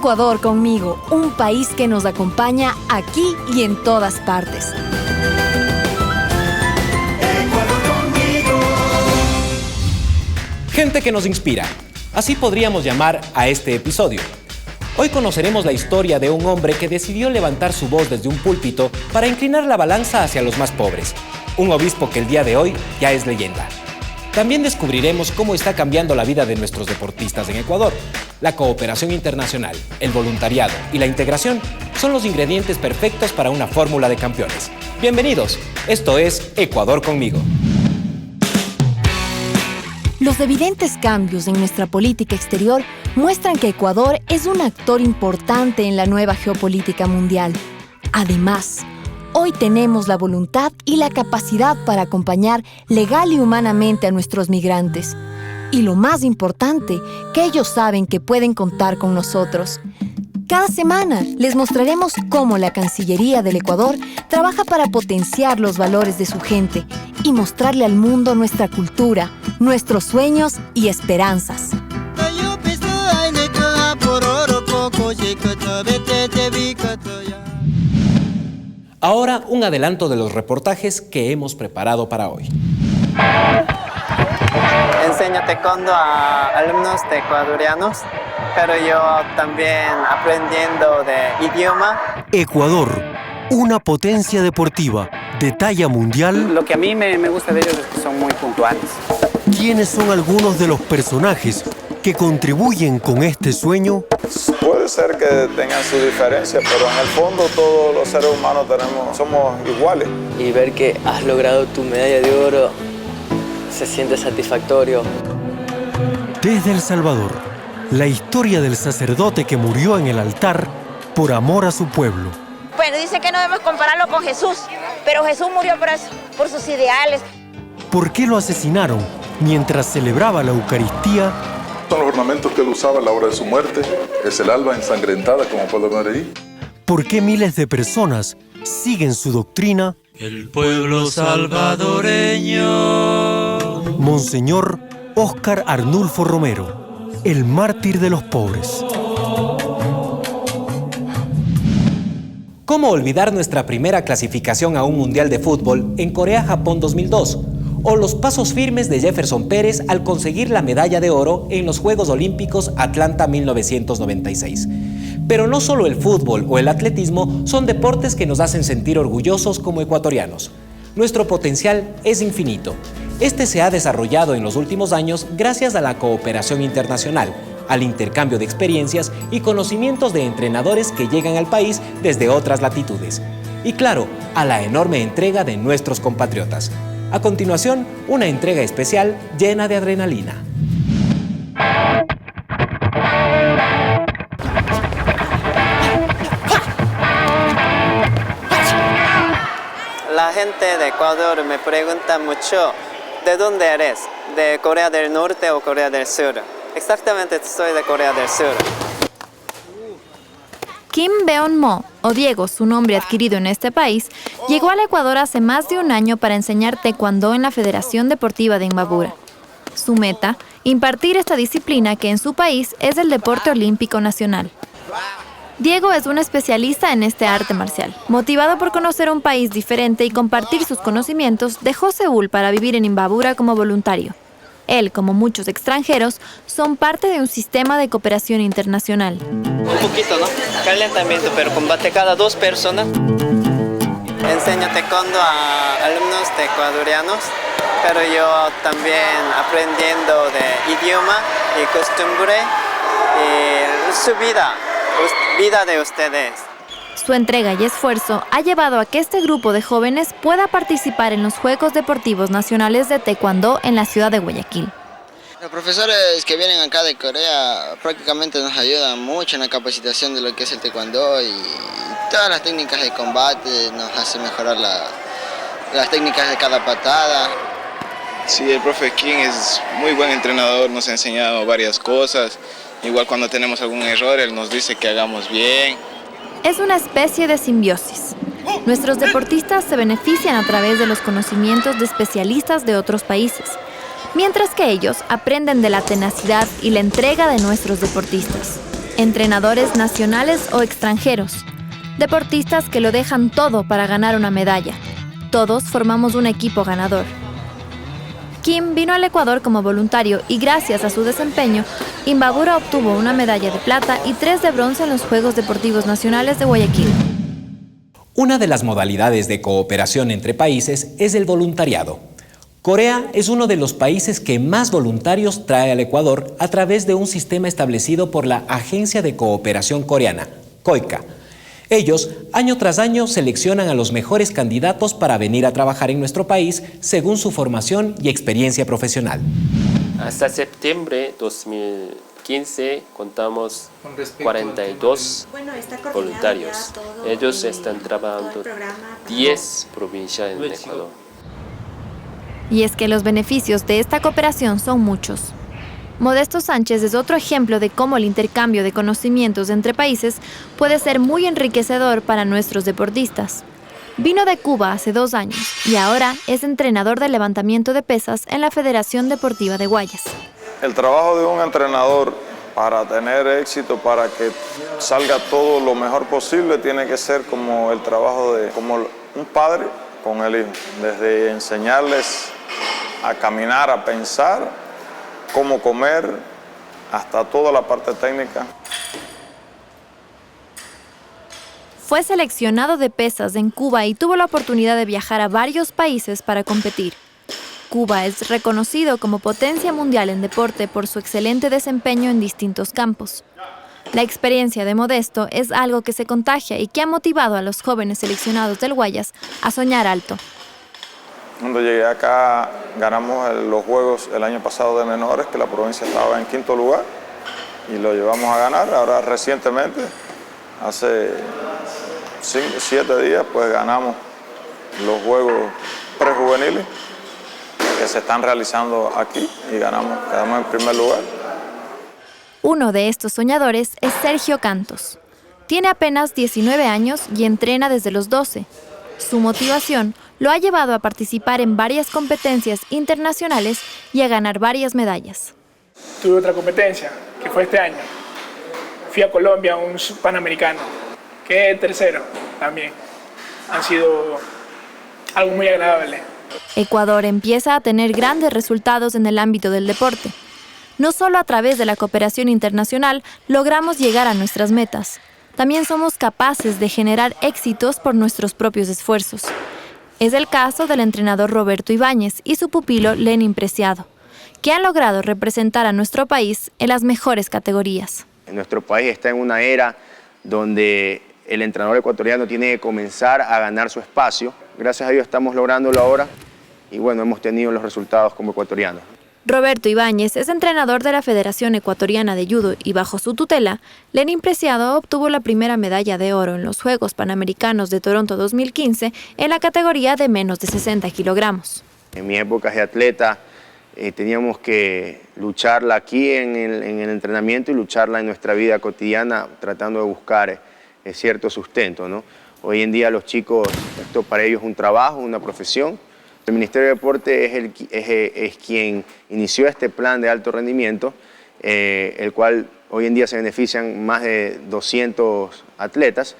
Ecuador conmigo, un país que nos acompaña aquí y en todas partes. Gente que nos inspira. Así podríamos llamar a este episodio. Hoy conoceremos la historia de un hombre que decidió levantar su voz desde un púlpito para inclinar la balanza hacia los más pobres. Un obispo que el día de hoy ya es leyenda. También descubriremos cómo está cambiando la vida de nuestros deportistas en Ecuador. La cooperación internacional, el voluntariado y la integración son los ingredientes perfectos para una fórmula de campeones. Bienvenidos, esto es Ecuador conmigo. Los evidentes cambios en nuestra política exterior muestran que Ecuador es un actor importante en la nueva geopolítica mundial. Además, hoy tenemos la voluntad y la capacidad para acompañar legal y humanamente a nuestros migrantes. Y lo más importante, que ellos saben que pueden contar con nosotros. Cada semana les mostraremos cómo la Cancillería del Ecuador trabaja para potenciar los valores de su gente y mostrarle al mundo nuestra cultura, nuestros sueños y esperanzas. Ahora un adelanto de los reportajes que hemos preparado para hoy. Enseño taekwondo a alumnos ecuatorianos, pero yo también aprendiendo de idioma. Ecuador, una potencia deportiva de talla mundial. Lo que a mí me gusta de ellos es que son muy puntuales. ¿Quiénes son algunos de los personajes que contribuyen con este sueño? Puede ser que tengan su diferencia, pero en el fondo todos los seres humanos somos iguales. Y ver que has logrado tu medalla de oro se siente satisfactorio. Desde El Salvador, la historia del sacerdote que murió en el altar por amor a su pueblo. Bueno, dice que no debemos compararlo con Jesús, pero Jesús murió por eso, por sus ideales. ¿Por qué lo asesinaron mientras celebraba la Eucaristía? Son los ornamentos que él usaba a la hora de su muerte. Es el alba ensangrentada, como podemos ver ahí. ¿Por qué miles de personas siguen su doctrina? El pueblo salvadoreño. Monseñor Óscar Arnulfo Romero, el mártir de los pobres. ¿Cómo olvidar nuestra primera clasificación a un mundial de fútbol en Corea-Japón 2002? O los pasos firmes de Jefferson Pérez al conseguir la medalla de oro en los Juegos Olímpicos Atlanta 1996. Pero no solo el fútbol o el atletismo son deportes que nos hacen sentir orgullosos como ecuatorianos. Nuestro potencial es infinito. Este se ha desarrollado en los últimos años gracias a la cooperación internacional, al intercambio de experiencias y conocimientos de entrenadores que llegan al país desde otras latitudes. Y claro, a la enorme entrega de nuestros compatriotas. A continuación, una entrega especial llena de adrenalina. La gente de Ecuador me pregunta mucho, ¿de dónde eres? ¿De Corea del Norte o Corea del Sur? Exactamente, soy de Corea del Sur. Kim Beon-mo, o Diego, su nombre adquirido en este país, llegó al Ecuador hace más de un año para enseñar taekwondo en la Federación Deportiva de Imbabura. Su meta, impartir esta disciplina que en su país es el deporte olímpico nacional. Diego es un especialista en este arte marcial. Motivado por conocer un país diferente y compartir sus conocimientos, dejó Seúl para vivir en Imbabura como voluntario. Él, como muchos extranjeros, son parte de un sistema de cooperación internacional. Un poquito, ¿no? Calentamiento, pero combate cada 2 personas. Enseño taekwondo a alumnos ecuatorianos, pero yo también aprendiendo de idioma y costumbre y su vida de ustedes. Su entrega y esfuerzo ha llevado a que este grupo de jóvenes pueda participar en los Juegos Deportivos Nacionales de Taekwondo en la ciudad de Guayaquil. Los profesores que vienen acá de Corea prácticamente nos ayudan mucho en la capacitación de lo que es el taekwondo y todas las técnicas de combate, nos hacen mejorar las técnicas de cada patada. Sí, el profe Kim es muy buen entrenador, nos ha enseñado varias cosas. Igual cuando tenemos algún error, él nos dice que hagamos bien. Es una especie de simbiosis. Nuestros deportistas se benefician a través de los conocimientos de especialistas de otros países, mientras que ellos aprenden de la tenacidad y la entrega de nuestros deportistas. entrenadores nacionales o extranjeros, deportistas que lo dejan todo para ganar una medalla. Todos formamos un equipo ganador. Kim vino al Ecuador como voluntario y gracias a su desempeño, Imbabura obtuvo una medalla de plata y 3 de bronce en los Juegos Deportivos Nacionales de Guayaquil. Una de las modalidades de cooperación entre países es el voluntariado. Corea es uno de los países que más voluntarios trae al Ecuador a través de un sistema establecido por la Agencia de Cooperación Coreana, KOICA. Ellos, año tras año, seleccionan a los mejores candidatos para venir a trabajar en nuestro país según su formación y experiencia profesional. Hasta septiembre 2015 contamos 42 voluntarios. Ellos están trabajando 10 provincias en Ecuador. Y es que los beneficios de esta cooperación son muchos. Modesto Sánchez es otro ejemplo de cómo el intercambio de conocimientos entre países puede ser muy enriquecedor para nuestros deportistas. Vino de Cuba hace 2 años y ahora es entrenador de levantamiento de pesas en la Federación Deportiva de Guayas. El trabajo de un entrenador para tener éxito, para que salga todo lo mejor posible, tiene que ser como el trabajo de como un padre con el hijo, desde enseñarles a caminar, a pensar, cómo comer, hasta toda la parte técnica. Fue seleccionado de pesas en Cuba y tuvo la oportunidad de viajar a varios países para competir. Cuba es reconocido como potencia mundial en deporte por su excelente desempeño en distintos campos. La experiencia de Modesto es algo que se contagia y que ha motivado a los jóvenes seleccionados del Guayas a soñar alto. Cuando llegué acá, ganamos los Juegos el año pasado de menores, que la provincia estaba en 5º lugar, y lo llevamos a ganar. Ahora recientemente, hace 7 días, pues ganamos los Juegos prejuveniles que se están realizando aquí y quedamos en primer lugar. Uno de estos soñadores es Sergio Cantos. Tiene apenas 19 años y entrena desde los 12. Su motivación lo ha llevado a participar en varias competencias internacionales y a ganar varias medallas. Tuve otra competencia, que fue este año. Fui a Colombia a un Panamericano. Quedé tercero también. Ha sido algo muy agradable. Ecuador empieza a tener grandes resultados en el ámbito del deporte. No solo a través de la cooperación internacional logramos llegar a nuestras metas. También somos capaces de generar éxitos por nuestros propios esfuerzos. Es el caso del entrenador Roberto Ibáñez y su pupilo Lenin Preciado, que han logrado representar a nuestro país en las mejores categorías. Nuestro país está en una era donde el entrenador ecuatoriano tiene que comenzar a ganar su espacio. Gracias a Dios estamos lográndolo ahora y bueno, hemos tenido los resultados como ecuatorianos. Roberto Ibáñez es entrenador de la Federación Ecuatoriana de Judo y bajo su tutela, Lenin Preciado obtuvo la primera medalla de oro en los Juegos Panamericanos de Toronto 2015 en la categoría de menos de 60 kilogramos. En mi época de atleta teníamos que lucharla aquí en el entrenamiento y lucharla en nuestra vida cotidiana tratando de buscar cierto sustento, ¿no? Hoy en día los chicos, esto para ellos es un trabajo, una profesión. El Ministerio de Deporte es quien inició este plan de alto rendimiento, el cual hoy en día se benefician más de 200 atletas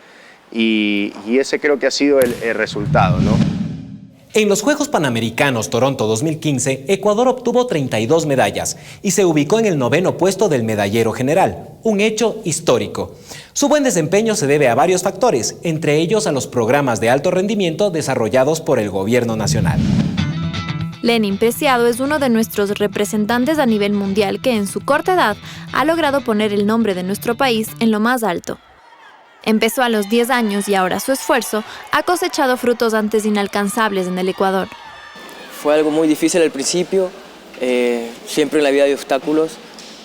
y ese creo que ha sido el resultado, ¿no? En los Juegos Panamericanos Toronto 2015, Ecuador obtuvo 32 medallas y se ubicó en el 9º puesto del medallero general, un hecho histórico. Su buen desempeño se debe a varios factores, entre ellos a los programas de alto rendimiento desarrollados por el gobierno nacional. Lenin Preciado es uno de nuestros representantes a nivel mundial que en su corta edad ha logrado poner el nombre de nuestro país en lo más alto. Empezó a los 10 años y ahora su esfuerzo ha cosechado frutos antes inalcanzables en el Ecuador. Fue algo muy difícil al principio, siempre en la vida hay obstáculos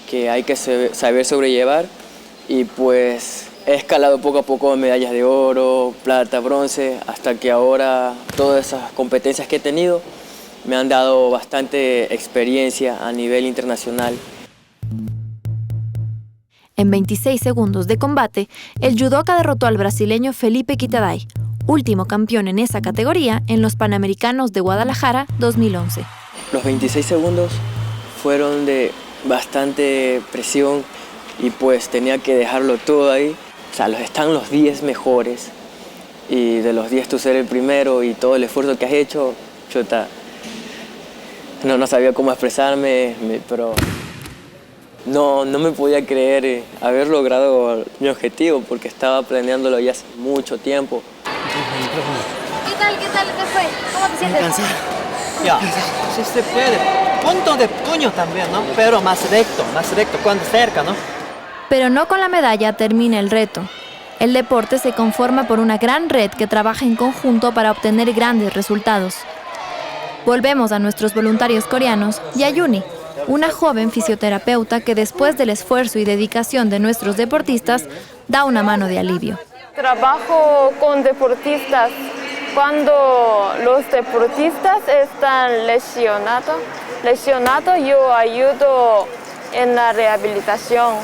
que hay que saber sobrellevar y pues he escalado poco a poco medallas de oro, plata, bronce, hasta que ahora todas esas competencias que he tenido me han dado bastante experiencia a nivel internacional. En 26 segundos de combate, el judoka derrotó al brasileño Felipe Quitaday, último campeón en esa categoría en los Panamericanos de Guadalajara 2011. Los 26 segundos fueron de bastante presión, y pues tenía que dejarlo todo ahí. O sea, están los 10 mejores y de los 10 tú ser el primero y todo el esfuerzo que has hecho, chuta, no sabía cómo expresarme, pero no me podía creer haber logrado mi objetivo porque estaba planeándolo ya hace mucho tiempo. ¿Qué tal? ¿Qué fue? ¿Cómo te sientes? Cansado. Ya, sí se puede. Punto de puño también, ¿no? Pero más recto, cuando cerca, ¿no? Pero no con la medalla termina el reto. El deporte se conforma por una gran red que trabaja en conjunto para obtener grandes resultados. Volvemos a nuestros voluntarios coreanos y a Yuni, una joven fisioterapeuta que después del esfuerzo y dedicación de nuestros deportistas da una mano de alivio. Trabajo con deportistas. Cuando los deportistas están lesionados, yo ayudo en la rehabilitación.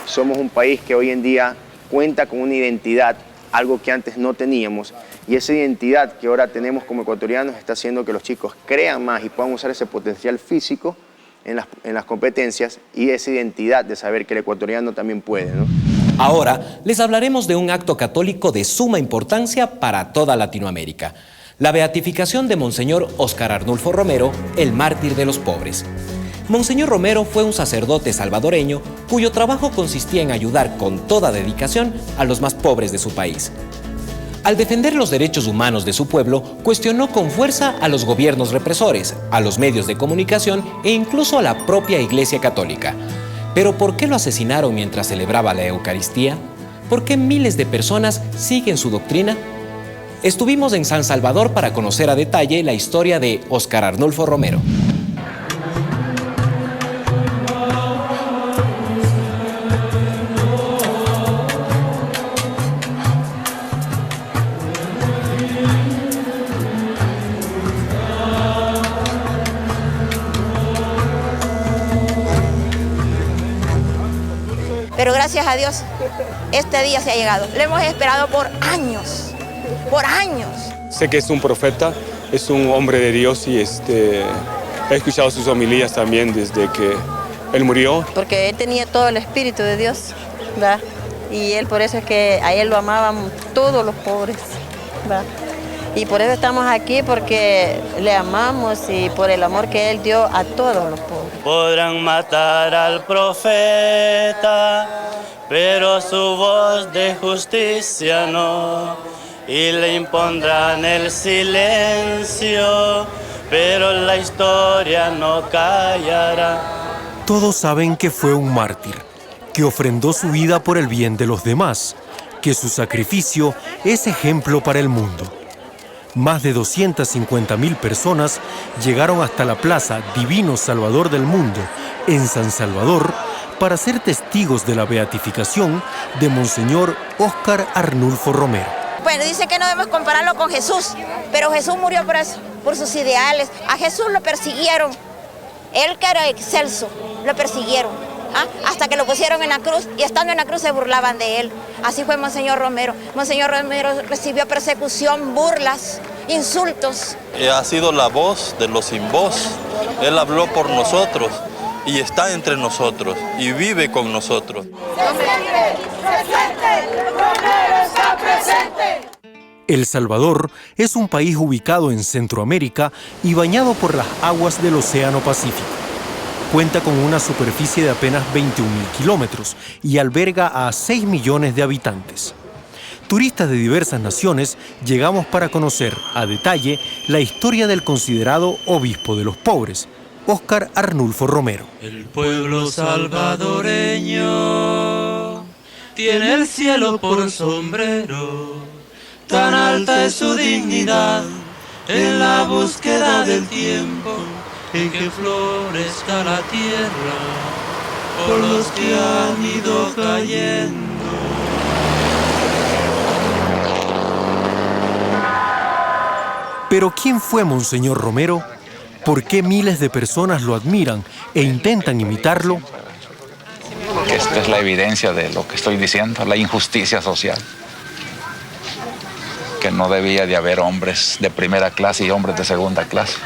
Somos un país que hoy en día cuenta con una identidad, algo que antes no teníamos, y esa identidad que ahora tenemos como ecuatorianos está haciendo que los chicos crean más y puedan usar ese potencial físico en las competencias y esa identidad de saber que el ecuatoriano también puede, ¿no? Ahora les hablaremos de un acto católico de suma importancia para toda Latinoamérica: la beatificación de Monseñor Óscar Arnulfo Romero, el mártir de los pobres. Monseñor Romero fue un sacerdote salvadoreño cuyo trabajo consistía en ayudar con toda dedicación a los más pobres de su país. Al defender los derechos humanos de su pueblo, cuestionó con fuerza a los gobiernos represores, a los medios de comunicación e incluso a la propia Iglesia Católica. ¿Pero por qué lo asesinaron mientras celebraba la Eucaristía? ¿Por qué miles de personas siguen su doctrina? Estuvimos en San Salvador para conocer a detalle la historia de Óscar Arnulfo Romero. Pero gracias a Dios, este día se ha llegado. Lo hemos esperado por años, por años. Sé que es un profeta, es un hombre de Dios y he escuchado sus homilías también desde que él murió. Porque él tenía todo el espíritu de Dios, ¿verdad? Y él, por eso es que a él lo amaban todos los pobres, ¿verdad? Y por eso estamos aquí, porque le amamos y por el amor que él dio a todos los pobres. Podrán matar al profeta, pero su voz de justicia no. Y le impondrán el silencio, pero la historia no callará. Todos saben que fue un mártir, que ofrendó su vida por el bien de los demás, que su sacrificio es ejemplo para el mundo. Más de 250.000 personas llegaron hasta la Plaza Divino Salvador del Mundo, en San Salvador, para ser testigos de la beatificación de Monseñor Óscar Arnulfo Romero. Bueno, dice que no debemos compararlo con Jesús, pero Jesús murió por eso, por sus ideales. A Jesús lo persiguieron, él que era excelso, lo persiguieron. Hasta que lo pusieron en la cruz, y estando en la cruz se burlaban de él. Así fue Monseñor Romero. Monseñor Romero recibió persecución, burlas, insultos. Ha sido la voz de los sin voz. Él habló por nosotros y está entre nosotros y vive con nosotros. El Salvador es un país ubicado en Centroamérica y bañado por las aguas del Océano Pacífico. Cuenta con una superficie de apenas 21.000 kilómetros y alberga a 6 millones de habitantes. Turistas de diversas naciones llegamos para conocer a detalle la historia del considerado obispo de los pobres, Óscar Arnulfo Romero. El pueblo salvadoreño tiene el cielo por sombrero, tan alta es su dignidad en la búsqueda del tiempo en que florezca la tierra por los que han ido cayendo. Pero ¿quién fue Monseñor Romero? ¿Por qué miles de personas lo admiran e intentan imitarlo? Esta es la evidencia de lo que estoy diciendo, la injusticia social. Que no debía de haber hombres de primera clase y hombres de segunda clase.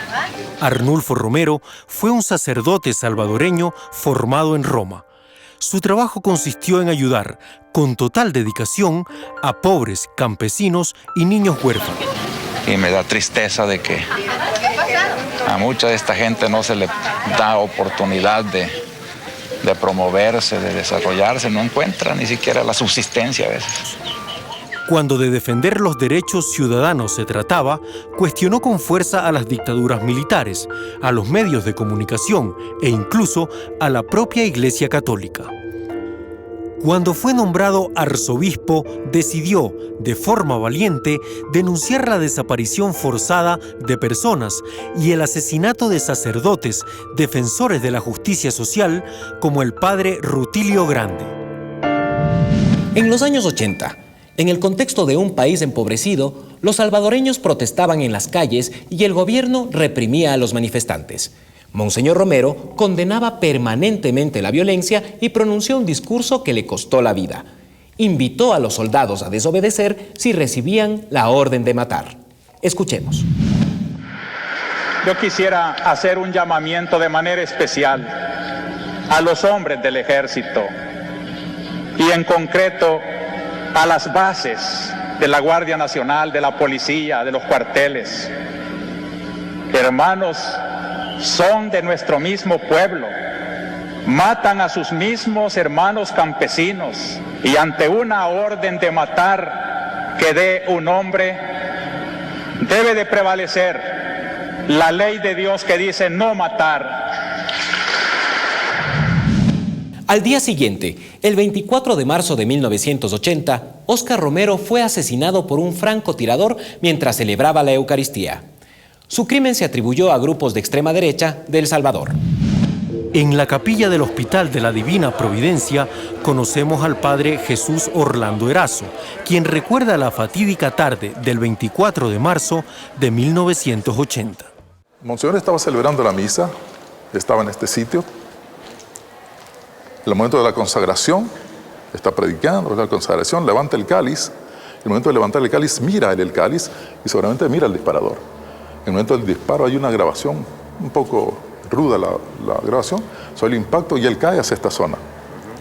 Arnulfo Romero fue un sacerdote salvadoreño formado en Roma. Su trabajo consistió en ayudar con total dedicación a pobres, campesinos y niños huérfanos. Y me da tristeza de que a mucha de esta gente no se le da oportunidad de promoverse, de desarrollarse, no encuentra ni siquiera la subsistencia a veces. Cuando de defender los derechos ciudadanos se trataba, cuestionó con fuerza a las dictaduras militares, a los medios de comunicación e incluso a la propia Iglesia Católica. Cuando fue nombrado arzobispo, decidió, de forma valiente, denunciar la desaparición forzada de personas y el asesinato de sacerdotes, defensores de la justicia social, como el padre Rutilio Grande. En los años 80, en el contexto de un país empobrecido, los salvadoreños protestaban en las calles y el gobierno reprimía a los manifestantes. Monseñor Romero condenaba permanentemente la violencia y pronunció un discurso que le costó la vida. Invitó a los soldados a desobedecer si recibían la orden de matar. Escuchemos. Yo quisiera hacer un llamamiento de manera especial a los hombres del ejército y en concreto a las bases de la Guardia Nacional, de la policía, de los cuarteles. Hermanos, son de nuestro mismo pueblo, matan a sus mismos hermanos campesinos y ante una orden de matar que dé un hombre, debe de prevalecer la ley de Dios que dice no matar. Al día siguiente, el 24 de marzo de 1980, Óscar Romero fue asesinado por un francotirador mientras celebraba la Eucaristía. Su crimen se atribuyó a grupos de extrema derecha de El Salvador. En la capilla del Hospital de la Divina Providencia conocemos al padre Jesús Orlando Erazo, quien recuerda la fatídica tarde del 24 de marzo de 1980. Monseñor estaba celebrando la misa, estaba en este sitio. En el momento de la consagración, está predicando, la consagración, levanta el cáliz. En el momento de levantar el cáliz, mira el cáliz y seguramente mira el disparador. En el momento del disparo hay una grabación, un poco ruda la grabación, sobre el impacto y él cae hacia esta zona.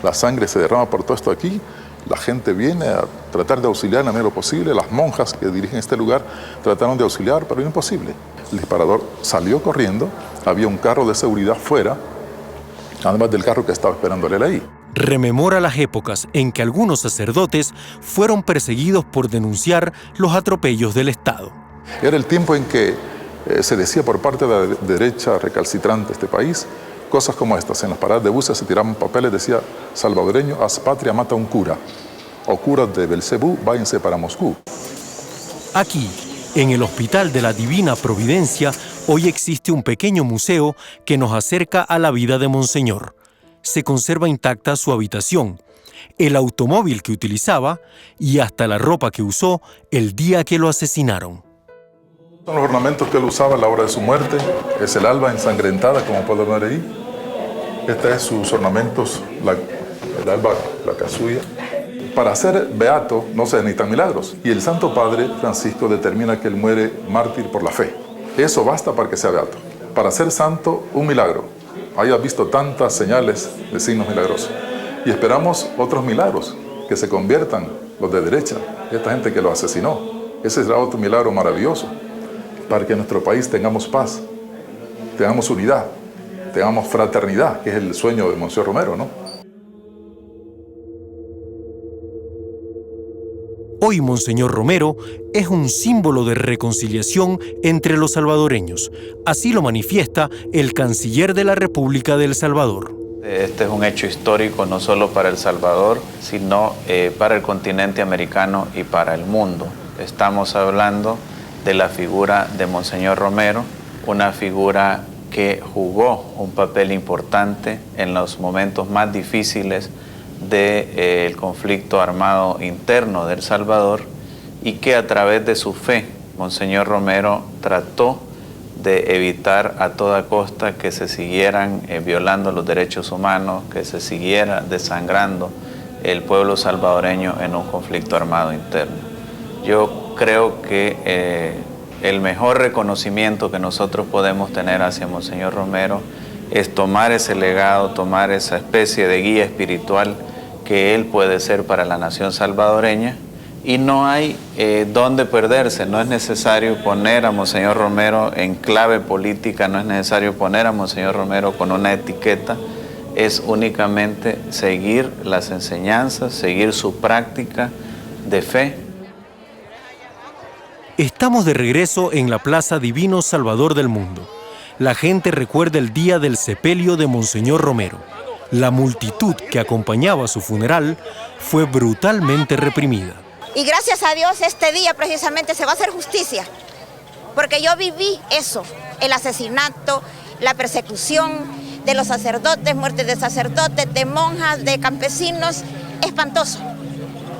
La sangre se derrama por todo esto aquí, la gente viene a tratar de auxiliar en la medida de lo posible, las monjas que dirigen este lugar trataron de auxiliar, pero imposible. El disparador salió corriendo, había un carro de seguridad fuera, además del carro que estaba esperándole ahí. Rememora las épocas en que algunos sacerdotes fueron perseguidos por denunciar los atropellos del Estado. Era el tiempo en que se decía por parte de la derecha recalcitrante de este país cosas como estas. En las paradas de buses se tiraban papeles, decía salvadoreño, haz patria, mata a un cura. O curas de Belcebú, váyanse para Moscú. Aquí, en el Hospital de la Divina Providencia, hoy existe un pequeño museo que nos acerca a la vida de Monseñor. Se conserva intacta su habitación, el automóvil que utilizaba y hasta la ropa que usó el día que lo asesinaron. Son los ornamentos que él usaba a la hora de su muerte. Es el alba ensangrentada, como pueden ver ahí. Este es sus ornamentos, el alba, la casulla. Para ser beato no se necesitan milagros. Y el Santo Padre Francisco determina que él muere mártir por la fe. Eso basta para que sea beato. Para ser santo, un milagro. Hayas visto tantas señales de signos milagrosos. Y esperamos otros milagros, que se conviertan los de derecha, esta gente que lo asesinó. Ese será otro milagro maravilloso, para que en nuestro país tengamos paz, tengamos unidad, tengamos fraternidad, que es el sueño de Monseñor Romero, ¿no? Hoy Monseñor Romero es un símbolo de reconciliación entre los salvadoreños. Así lo manifiesta el canciller de la República de El Salvador. Este es un hecho histórico no solo para El Salvador, sino para el continente americano y para el mundo. Estamos hablando de la figura de Monseñor Romero, una figura que jugó un papel importante en los momentos más difíciles del conflicto armado interno de El Salvador y que a través de su fe, Monseñor Romero trató de evitar a toda costa que se siguieran violando los derechos humanos, que se siguiera desangrando el pueblo salvadoreño en un conflicto armado interno. Yo creo que el mejor reconocimiento que nosotros podemos tener hacia Monseñor Romero es tomar ese legado, tomar esa especie de guía espiritual que él puede ser para la nación salvadoreña, y no hay dónde perderse. No es necesario poner a Monseñor Romero en clave política, no es necesario poner a Monseñor Romero con una etiqueta, es únicamente seguir las enseñanzas, seguir su práctica de fe. Estamos de regreso en la Plaza Divino Salvador del Mundo. La gente recuerda el día del sepelio de Monseñor Romero. La multitud que acompañaba su funeral fue brutalmente reprimida. Y gracias a Dios este día precisamente se va a hacer justicia, porque yo viví eso, el asesinato, la persecución de los sacerdotes, muertes de sacerdotes, de monjas, de campesinos, espantoso.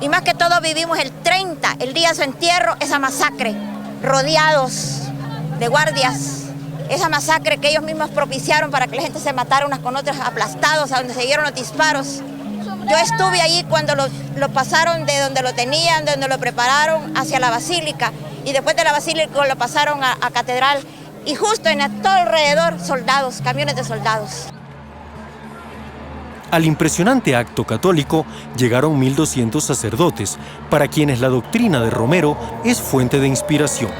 Y más que todo vivimos el 30, el día de su entierro, esa masacre, rodeados de guardias, esa masacre que ellos mismos propiciaron para que la gente se matara unas con otras, aplastados, a donde se dieron los disparos. Yo estuve allí cuando lo pasaron de donde lo tenían, de donde lo prepararon, hacia la basílica, y después de la basílica lo pasaron a catedral, y justo en todo alrededor soldados, camiones de soldados. Al impresionante acto católico llegaron 1.200 sacerdotes, para quienes la doctrina de Romero es fuente de inspiración.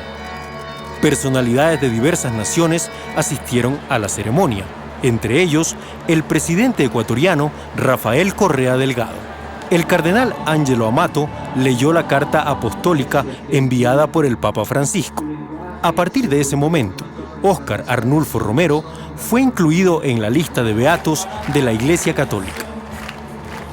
Personalidades de diversas naciones asistieron a la ceremonia, entre ellos el presidente ecuatoriano Rafael Correa Delgado. El cardenal Ángelo Amato leyó la carta apostólica enviada por el Papa Francisco. A partir de ese momento, Óscar Arnulfo Romero fue incluido en la lista de beatos de la Iglesia Católica.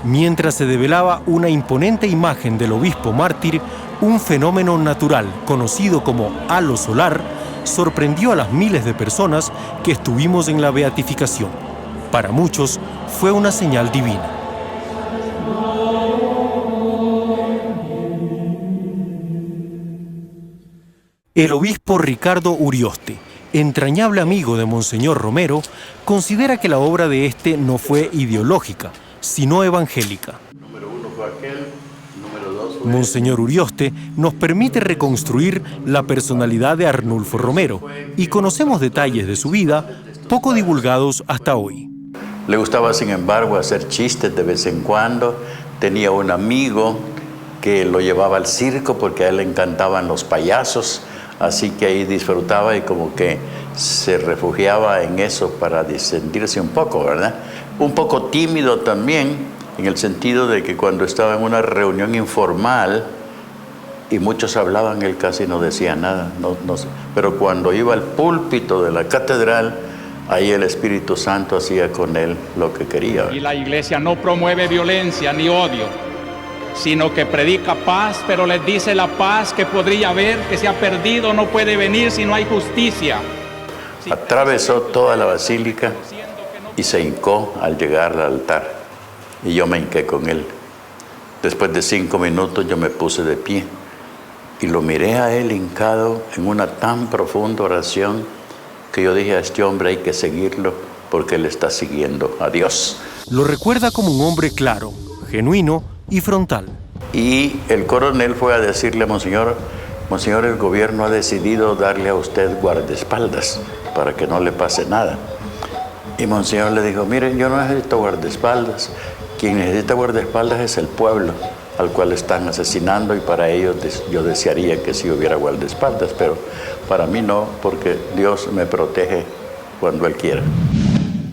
Mientras se develaba una imponente imagen del obispo mártir, un fenómeno natural conocido como halo solar sorprendió a las miles de personas que estuvimos en la beatificación. Para muchos fue una señal divina. El obispo Ricardo Urioste, entrañable amigo de Monseñor Romero, considera que la obra de este no fue ideológica, sino evangélica. Monseñor Urioste nos permite reconstruir la personalidad de Arnulfo Romero y conocemos detalles de su vida poco divulgados hasta hoy. Le gustaba, sin embargo, hacer chistes de vez en cuando. Tenía un amigo que lo llevaba al circo porque a él le encantaban los payasos, así que ahí disfrutaba y como que se refugiaba en eso para disentirse un poco, ¿verdad? Un poco tímido también, en el sentido de que cuando estaba en una reunión informal y muchos hablaban, él casi no decía nada. Pero cuando iba al púlpito de la catedral, ahí el Espíritu Santo hacía con él lo que quería. Y la iglesia no promueve violencia ni odio, sino que predica paz, pero les dice la paz que podría haber, que se ha perdido, no puede venir si no hay justicia. Atravesó toda la basílica y se hincó al llegar al altar. Y yo me hinqué con él. Después de 5 minutos yo me puse de pie y lo miré a él hincado en una tan profunda oración que yo dije: a este hombre hay que seguirlo porque él está siguiendo a Dios. Lo recuerda como un hombre claro, genuino y frontal. Y el coronel fue a decirle a Monseñor: Monseñor, el gobierno ha decidido darle a usted guardaespaldas para que no le pase nada. Y Monseñor le dijo: miren, yo no necesito guardaespaldas. Quien necesita guardaespaldas es el pueblo al cual están asesinando, y para ellos yo desearía que sí hubiera guardaespaldas, pero para mí no, porque Dios me protege cuando Él quiera.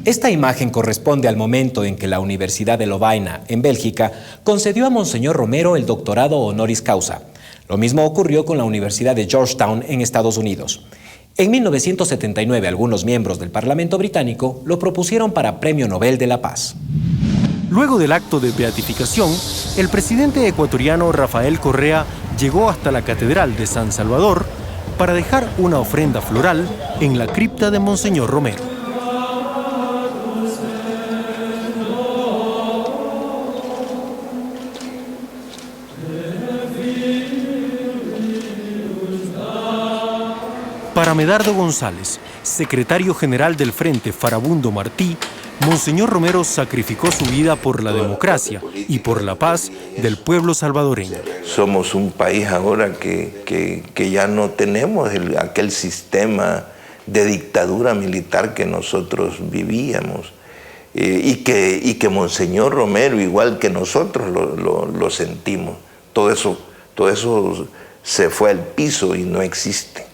Esta imagen corresponde al momento en que la Universidad de Lovaina, en Bélgica, concedió a Monseñor Romero el doctorado honoris causa. Lo mismo ocurrió con la Universidad de Georgetown en Estados Unidos. En 1979, algunos miembros del Parlamento británico lo propusieron para Premio Nobel de la Paz. Luego del acto de beatificación, el presidente ecuatoriano Rafael Correa llegó hasta la Catedral de San Salvador para dejar una ofrenda floral en la cripta de Monseñor Romero. Para Medardo González, secretario general del Frente Farabundo Martí, Monseñor Romero sacrificó su vida por la democracia y por la paz del pueblo salvadoreño. Somos un país ahora que ya no tenemos aquel sistema de dictadura militar que nosotros vivíamos y que Monseñor Romero, igual que nosotros, lo sentimos. Todo eso se fue al piso y no existe.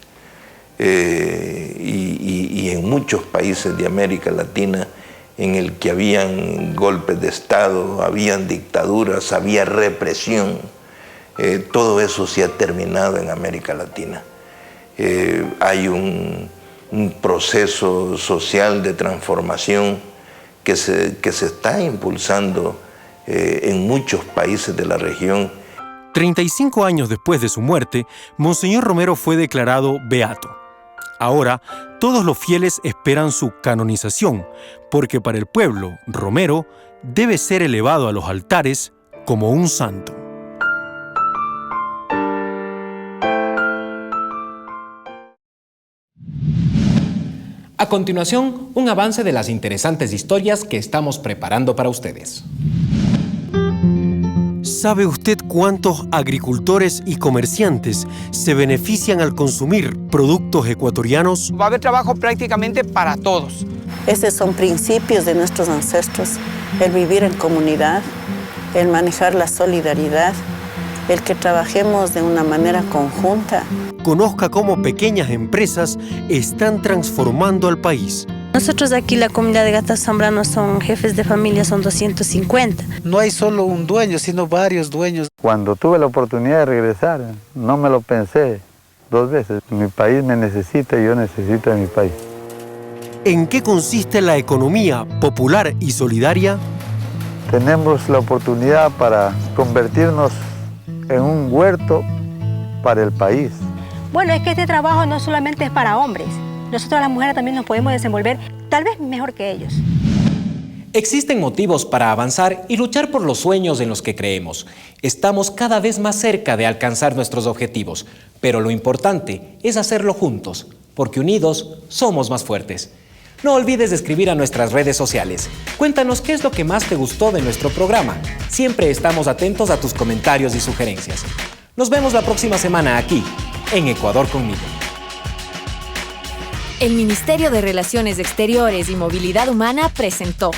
Y en muchos países de América Latina en el que habían golpes de Estado, habían dictaduras, había represión, todo eso se ha terminado en América Latina. Hay un proceso social de transformación que se está impulsando en muchos países de la región. 35 años después de su muerte, Monseñor Romero fue declarado beato. Ahora, todos los fieles esperan su canonización, porque para el pueblo, Romero debe ser elevado a los altares como un santo. A continuación, un avance de las interesantes historias que estamos preparando para ustedes. ¿Sabe usted cuántos agricultores y comerciantes se benefician al consumir productos ecuatorianos? Va a haber trabajo prácticamente para todos. Estos son principios de nuestros ancestros, el vivir en comunidad, el manejar la solidaridad, el que trabajemos de una manera conjunta. Conozca cómo pequeñas empresas están transformando al país. Nosotros aquí, la comunidad de Gata Zambrano, son jefes de familia, son 250. No hay solo un dueño, sino varios dueños. Cuando tuve la oportunidad de regresar, no me lo pensé 2 veces. Mi país me necesita y yo necesito de mi país. ¿En qué consiste la economía popular y solidaria? Tenemos la oportunidad para convertirnos en un huerto para el país. Bueno, es que este trabajo no solamente es para hombres. Nosotros las mujeres también nos podemos desenvolver tal vez mejor que ellos. Existen motivos para avanzar y luchar por los sueños en los que creemos. Estamos cada vez más cerca de alcanzar nuestros objetivos, pero lo importante es hacerlo juntos, porque unidos somos más fuertes. No olvides de escribir a nuestras redes sociales. Cuéntanos qué es lo que más te gustó de nuestro programa. Siempre estamos atentos a tus comentarios y sugerencias. Nos vemos la próxima semana aquí, en Ecuador Conmigo. El Ministerio de Relaciones Exteriores y Movilidad Humana presentó